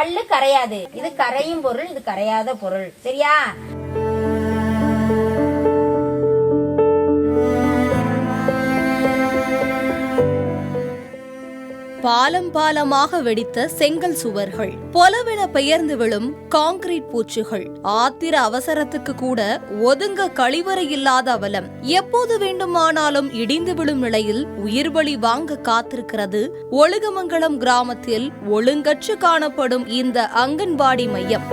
கல்லு கரையாது. இது கரையும் பொருள், இது கரையாத பொருள். சரியா? பாலம் பாலமாக வெடித்த செங்கல் சுவர்கள், பொலவென பெயர்ந்து விழும் கான்கிரீட் பூச்சுகள், ஆத்திர அவசரத்துக்கு கூட ஒதுங்க கழிவறை இல்லாத அவலம், எப்போது வேண்டுமானாலும் இடிந்து விழும் நிலையில் உயிர்பலி வாங்க காத்திருக்கிறது ஒழுகமங்கலம் கிராமத்தில் ஒழுங்கற்று காணப்படும் இந்த அங்கன்வாடி மையம்.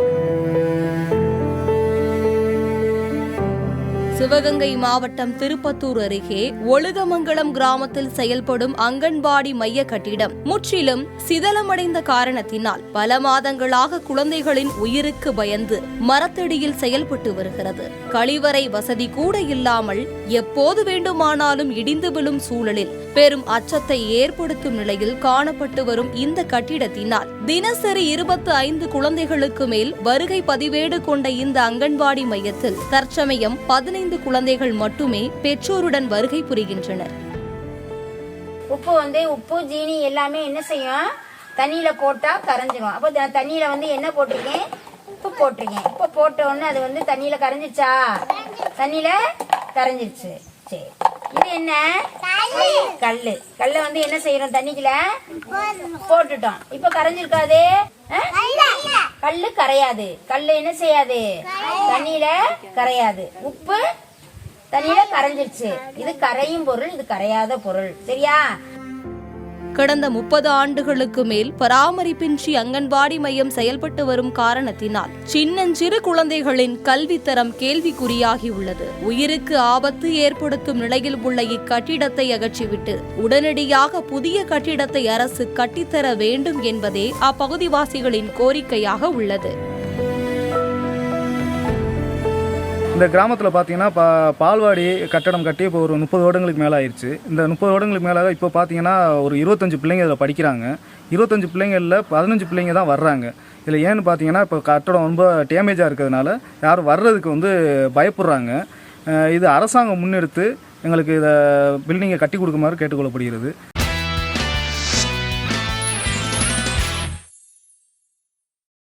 சிவகங்கை மாவட்டம் திருப்பத்தூர் அருகே ஒழுகமங்கலம் கிராமத்தில் செயல்படும் அங்கன்வாடி மைய கட்டிடம் முற்றிலும் சிதலமடைந்த காரணத்தினால் பல மாதங்களாக குழந்தைகளின் உயிருக்கு பயந்து மரத்தடியில் செயல்பட்டு வருகிறது. கழிவறை வசதி கூட இல்லாமல் எப்போது வேண்டுமானாலும் இடிந்து விழும் சூழலில் பெரும் அச்சத்தை ஏற்படுத்தும் நிலையில் காணப்பட்டு வரும் இந்த கட்டிடத்தினால் தினசரி 25 குழந்தைகளுக்கு மேல் வருகை பதிவேடு கொண்ட இந்த அங்கன்வாடி மையத்தில் தற்சமயம் 15 குழந்தைகள் மட்டுமே பெற்றோருடன் வருகை புரிகின்றனர். உப்பு ஜீனி எல்லாமே என்ன செய்யும், தண்ணியில போட்டா கரைஞ்சிரும். அப்ப தண்ணியில என்ன போட்டிருக்கேன், உப்பு போட்டிருக்கேன். உப்பு போட்ட உடனே அது தண்ணியில கரைஞ்சிருச்சா? தண்ணியில கரைஞ்சிருச்சு. சரி, இது என்ன? கல்லு. கல்ல என்ன செய்யறோம், தண்ணிக்குள்ள போட்டுட்டோம். இப்ப கரைஞ்சிருக்காது. கல்லு கரையாது. கல்லு என்ன செய்யாது, தண்ணியில கரையாது. உப்பு தண்ணியில கரைஞ்சிருச்சு. இது கரையும் பொருள், இது கரையாத பொருள். சரியா? கடந்த 30 ஆண்டுகளுக்கு மேல் பராமரிப்பின்றி அங்கன்வாடி மையம் செயல்பட்டு வரும் காரணத்தினால் சின்னஞ்சிறு குழந்தைகளின் கல்வித்தரம் கேள்விக்குறியாகியுள்ளது. உயிருக்கு ஆபத்து ஏற்படுத்தும் நிலையில் உள்ள இக்கட்டிடத்தை அகற்றிவிட்டு உடனடியாக புதிய கட்டிடத்தை அரசு கட்டித்தர வேண்டும் என்பதே அப்பகுதிவாசிகளின் கோரிக்கையாக உள்ளது. இந்த கிராமத்தில் பார்த்தீங்கன்னா பால்வாடி கட்டடம் கட்டி இப்போ ஒரு 30 வருடங்களுக்கு மேலே ஆயிடுச்சு. இந்த 30 வருடங்களுக்கு மேலே இப்போ பார்த்தீங்கன்னா ஒரு 25 பிள்ளைங்க இதில் படிக்கிறாங்க. 25 பிள்ளைங்களில் 15 பிள்ளைங்க தான் வர்றாங்க. இதில் ஏன்னு பார்த்தீங்கன்னா இப்போ கட்டடம் ரொம்ப டேமேஜாக இருக்கிறதுனால யாரும் வர்றதுக்கு பயப்படுறாங்க. இது அரசாங்கம் முன்னெடுத்து எங்களுக்கு இதை பில்டிங்கை கட்டி கொடுக்குமாறு கேட்டுக்கொள்ளப்படுகிறது.